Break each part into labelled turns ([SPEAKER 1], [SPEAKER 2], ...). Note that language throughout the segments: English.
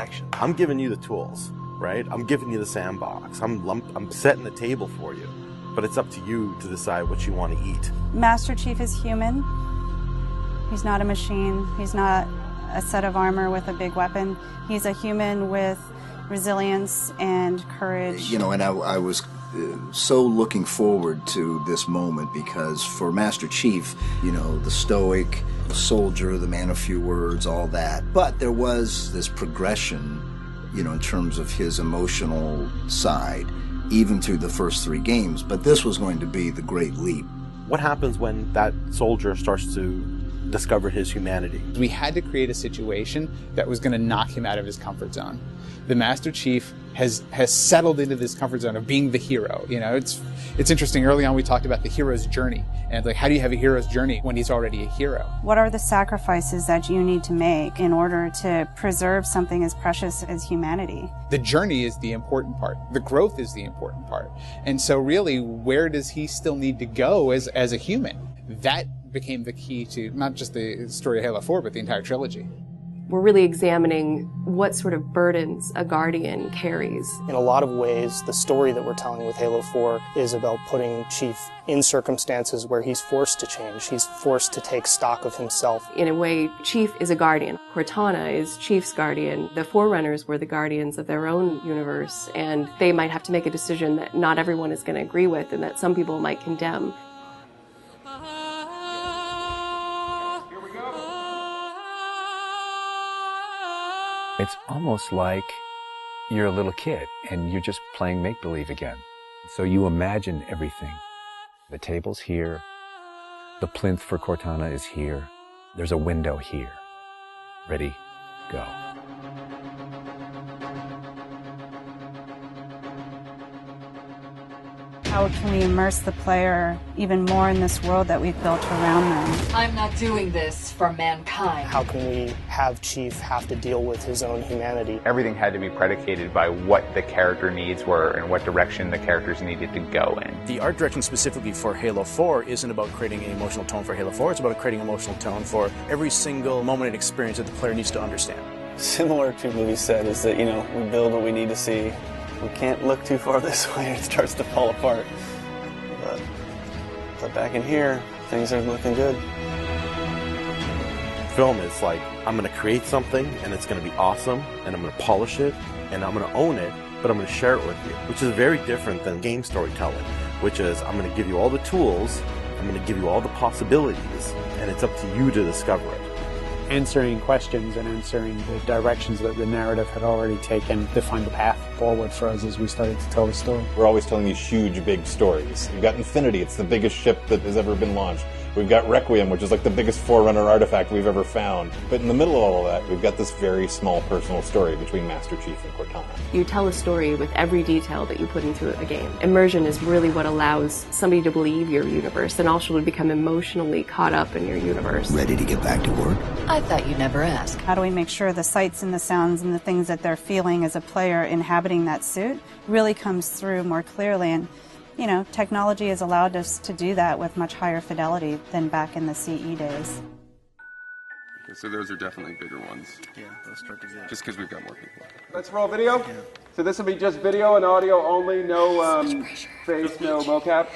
[SPEAKER 1] action.
[SPEAKER 2] I'm giving you the tools, right? I'm giving you the sandbox. I'm setting the table for you. But it's up to you to decide what you want to eat.
[SPEAKER 3] Master Chief is human. He's not a machine. He's not a set of armor with a big weapon. He's a human with resilience and courage.
[SPEAKER 4] You know, and I was so looking forward to this moment because for Master Chief, you know, the stoic, the soldier, the man of few words, all that. But there was this progression, you know, in terms of his emotional side, even through the first 3 games. But this was going to be the great leap.
[SPEAKER 2] What happens when that soldier starts to discover his humanity?
[SPEAKER 5] We had to create a situation that was going to knock him out of his comfort zone. The Master Chief has settled into this comfort zone of being the hero. You know, it's interesting. Early on, we talked about the hero's journey, and like, how do you have a hero's journey when he's already a hero?
[SPEAKER 3] What are the sacrifices that you need to make in order to preserve something as precious as humanity?
[SPEAKER 5] The journey is the important part. The growth is the important part. And so really, where does he still need to go as a human? That became the key to not just the story of Halo 4, but the entire trilogy.
[SPEAKER 6] We're really examining what sort of burdens a Guardian carries.
[SPEAKER 1] In a lot of ways, the story that we're telling with Halo 4 is about putting Chief in circumstances where he's forced to change. He's forced to take stock of himself.
[SPEAKER 6] In a way, Chief is a Guardian. Cortana is Chief's Guardian. The Forerunners were the Guardians of their own universe, and they might have to make a decision that not everyone is going to agree with and that some people might condemn.
[SPEAKER 7] It's almost like you're a little kid and you're just playing make-believe again. So you imagine everything. The table's here. The plinth for Cortana is here. There's a window here. Ready, go.
[SPEAKER 3] How can we immerse the player even more in this world that we've built around them?
[SPEAKER 8] I'm not doing this for mankind.
[SPEAKER 1] How can we have Chief have to deal with his own humanity?
[SPEAKER 9] Everything had to be predicated by what the character needs were and what direction the characters needed to go in.
[SPEAKER 10] The art direction specifically for Halo 4 isn't about creating an emotional tone for Halo 4, it's about creating an emotional tone for every single moment and experience that the player needs to understand.
[SPEAKER 11] Similar to what movie said is that, you know, we build what we need to see. We can't look too far this way or it starts to fall apart. But back in here, things are looking good.
[SPEAKER 2] Film is like, I'm going to create something and it's going to be awesome and I'm going to polish it and I'm going to own it, but I'm going to share it with you, which is very different than game storytelling, which is I'm going to give you all the tools, I'm going to give you all the possibilities, and it's up to you to discover it.
[SPEAKER 12] Answering questions and answering the directions that the narrative had already taken defined the path forward for us as we started to tell the story.
[SPEAKER 13] We're always telling these huge, big stories. We've got Infinity, it's the biggest ship that has ever been launched. We've got Requiem, which is like the biggest Forerunner artifact we've ever found. But in the middle of all of that, we've got this very small personal story between Master Chief and Cortana.
[SPEAKER 6] You tell a story with every detail that you put into a game. Immersion is really what allows somebody to believe your universe and also to become emotionally caught up in your universe.
[SPEAKER 4] Ready to get back to work?
[SPEAKER 8] I thought you'd never ask.
[SPEAKER 3] How do we make sure the sights and the sounds and the things that they're feeling as a player inhabiting that suit really comes through more clearly? And you know, technology has allowed us to do that with much higher fidelity than back in the CE days.
[SPEAKER 14] Okay, so those are definitely bigger ones.
[SPEAKER 11] Yeah, those start to get.
[SPEAKER 14] Just because we've got more people.
[SPEAKER 15] Let's roll video. Yeah. So this will be just video and audio only, no face, no mocap.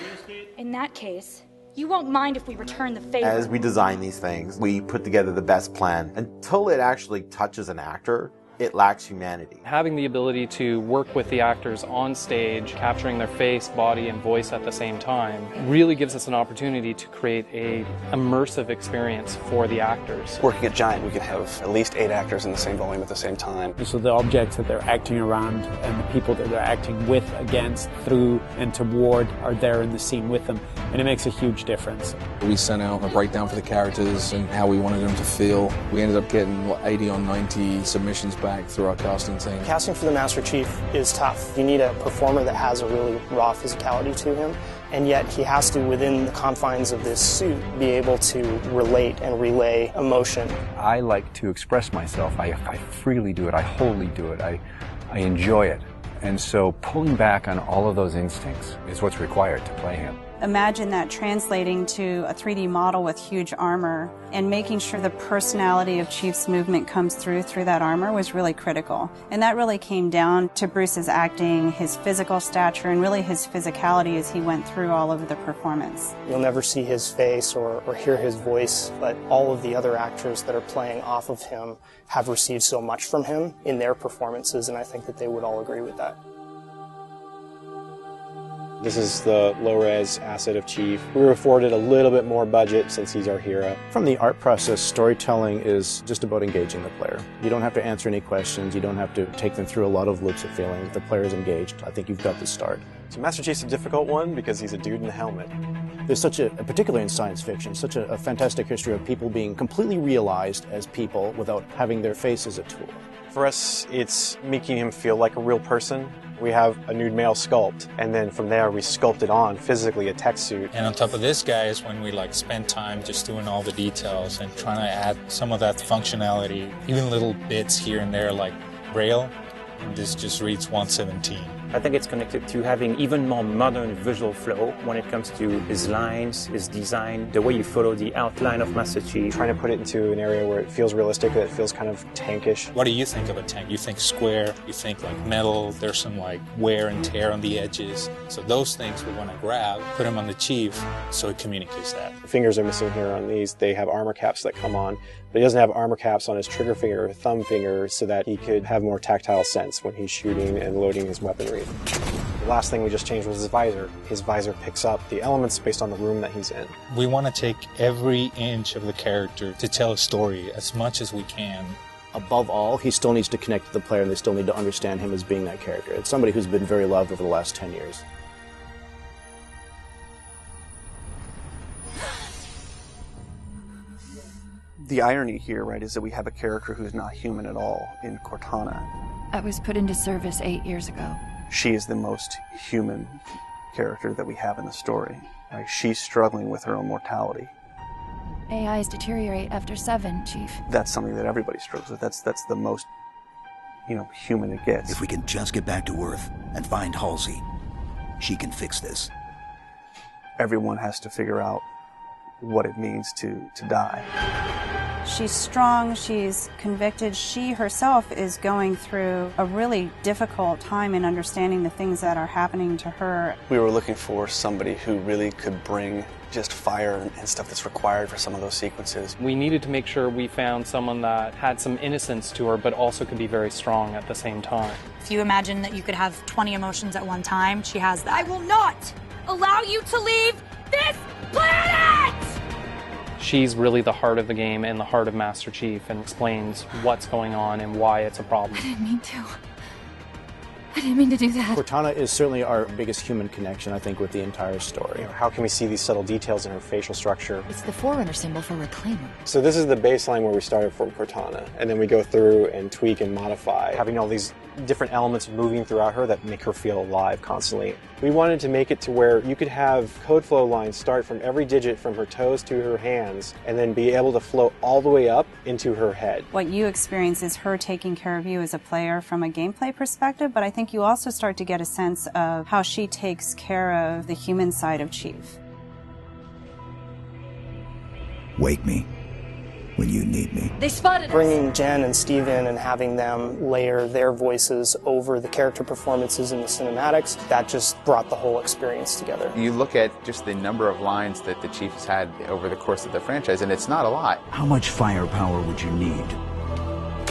[SPEAKER 16] In that case, you won't mind if we return the favor.
[SPEAKER 2] As we design these things, we put together the best plan. Until it actually touches an actor, it lacks humanity.
[SPEAKER 17] Having the ability to work with the actors on stage, capturing their face, body, and voice at the same time, really gives us an opportunity to create an immersive experience for the actors.
[SPEAKER 11] Working at Giant, we could have at least 8 actors in the same volume at the same time.
[SPEAKER 12] So the objects that they're acting around and the people that they're acting with, against, through, and toward are there in the scene with them, and it makes a huge difference.
[SPEAKER 18] We sent out a breakdown for the characters and how we wanted them to feel. We ended up getting 80 or 90 submissions back through our casting team.
[SPEAKER 1] Casting for the Master Chief is tough. You need a performer that has a really raw physicality to him, and yet he has to, within the confines of this suit, be able to relate and relay emotion.
[SPEAKER 7] I like to express myself. I freely do it. I wholly do it. I enjoy it. And so pulling back on all of those instincts is what's required to play him.
[SPEAKER 3] Imagine that translating to a 3D model with huge armor and making sure the personality of Chief's movement comes through that armor was really critical. And that really came down to Bruce's acting, his physical stature, and really his physicality as he went through all of the performance.
[SPEAKER 1] You'll never see his face or hear his voice, but all of the other actors that are playing off of him have received so much from him in their performances, and I think that they would all agree with that.
[SPEAKER 10] This is the low-res asset of Chief. We were afforded a little bit more budget since he's our hero. From the art process, storytelling is just about engaging the player. You don't have to answer any questions. You don't have to take them through a lot of loops of feeling. The player is engaged. I think you've got the start.
[SPEAKER 19] So Master Chief's a difficult one because he's a dude in a helmet.
[SPEAKER 10] There's such a, particularly in science fiction, such a fantastic history of people being completely realized as people without having their face as a tool.
[SPEAKER 19] For us, it's making him feel like a real person. We have a nude male sculpt, and then from there we sculpt it on physically, a tech suit.
[SPEAKER 20] And on top of this guy is when we spend time just doing all the details and trying to add some of that functionality, even little bits here and there like Braille, and this just reads 117.
[SPEAKER 21] I think it's connected to having even more modern visual flow when it comes to his lines, his design, the way you follow the outline of Master Chief.
[SPEAKER 19] Trying to put it into an area where it feels realistic, that it feels kind of tankish.
[SPEAKER 20] What do you think of a tank? You think square, you think metal, there's some wear and tear on the edges. So those things we want to grab, put them on the Chief so it communicates that.
[SPEAKER 19] The fingers are missing here on these. They have armor caps that come on, but he doesn't have armor caps on his trigger finger or thumb finger so that he could have more tactile sense when he's shooting and loading his weaponry. The last thing we just changed was his visor. His visor picks up the elements based on the room that he's in.
[SPEAKER 20] We want to take every inch of the character to tell a story as much as we can.
[SPEAKER 10] Above all, he still needs to connect to the player, and they still need to understand him as being that character. It's somebody who's been very loved over the last 10 years.
[SPEAKER 11] The irony here, right, is that we have a character who's not human at all in Cortana.
[SPEAKER 22] I was put into service 8 years ago.
[SPEAKER 11] She is the most human character that we have in the story. Right? She's struggling with her own mortality.
[SPEAKER 22] AIs deteriorate after 7, Chief.
[SPEAKER 11] That's something that everybody struggles with. That's the most, human it gets.
[SPEAKER 23] If we can just get back to Earth and find Halsey, she can fix this.
[SPEAKER 11] Everyone has to figure out what it means to die.
[SPEAKER 3] She's strong, she's convicted. She herself is going through a really difficult time in understanding the things that are happening to her.
[SPEAKER 11] We were looking for somebody who really could bring just fire and stuff that's required for some of those sequences.
[SPEAKER 17] We needed to make sure we found someone that had some innocence to her, but also could be very strong at the same time.
[SPEAKER 16] If you imagine that you could have 20 emotions at one time, she has that. I will not allow you to leave this planet!
[SPEAKER 17] She's really the heart of the game and the heart of Master Chief, and explains what's going on and why it's a problem.
[SPEAKER 22] I didn't mean to. I didn't mean to do that.
[SPEAKER 10] Cortana is certainly our biggest human connection, I think, with the entire story.
[SPEAKER 19] How can we see these subtle details in her facial structure?
[SPEAKER 22] It's the Forerunner symbol for Reclaimer.
[SPEAKER 19] So this is the baseline where we started from Cortana, and then we go through and tweak and modify, having all these different elements moving throughout her that make her feel alive constantly. We wanted to make it to where you could have code flow lines start from every digit from her toes to her hands, and then be able to flow all the way up into her head.
[SPEAKER 3] What you experience is her taking care of you as a player from a gameplay perspective, but I think you also start to get a sense of how she takes care of the human side of Chief.
[SPEAKER 23] Wake me when you need me.
[SPEAKER 16] They spotted us.
[SPEAKER 1] Bringing Jen and Steve in and having them layer their voices over the character performances in the cinematics, that just brought the whole experience together.
[SPEAKER 9] You look at just the number of lines that the Chief has had over the course of the franchise, and it's not a lot.
[SPEAKER 23] How much firepower would you need?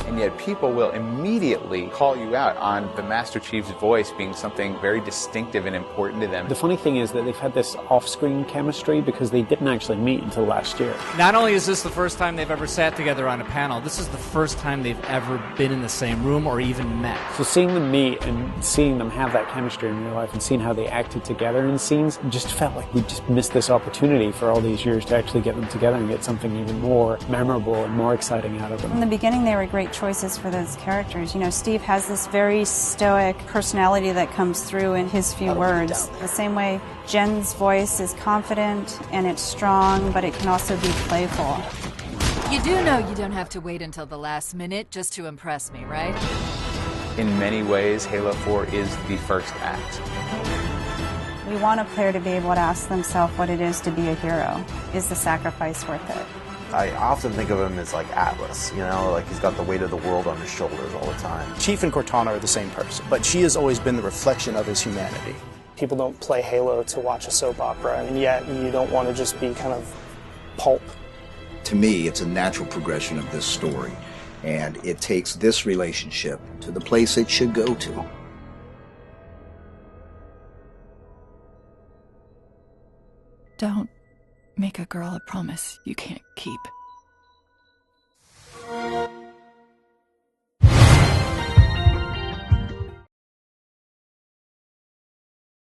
[SPEAKER 9] And yet people will immediately call you out on the Master Chief's voice being something very distinctive and important to them.
[SPEAKER 12] The funny thing is that they've had this off-screen chemistry because they didn't actually meet until last year.
[SPEAKER 24] Not only is this the first time they've ever sat together on a panel, this is the first time they've ever been in the same room or even met.
[SPEAKER 12] So seeing them meet and seeing them have that chemistry in real life and seeing how they acted together in scenes just felt like we just missed this opportunity for all these years to actually get them together and get something even more memorable and more exciting out of them.
[SPEAKER 3] From the beginning, they were great choices for those characters. Steve has this very stoic personality that comes through in his few words. The same way Jen's voice is confident and it's strong, but it can also be playful.
[SPEAKER 8] You do know you don't have to wait until the last minute just to impress me, right?
[SPEAKER 9] In many ways, Halo 4 is the first act.
[SPEAKER 3] We want a player to be able to ask themselves what it is to be a hero. Is the sacrifice worth it?
[SPEAKER 2] I often think of him as like Atlas, you know, like he's got the weight of the world on his shoulders all the time.
[SPEAKER 10] Chief and Cortana are the same person, but she has always been the reflection of his humanity.
[SPEAKER 1] People don't play Halo to watch a soap opera, and yet you don't want to just be kind of pulp.
[SPEAKER 23] To me, it's a natural progression of this story, and it takes this relationship to the place it should go to.
[SPEAKER 22] Don't make a girl a promise you can't keep.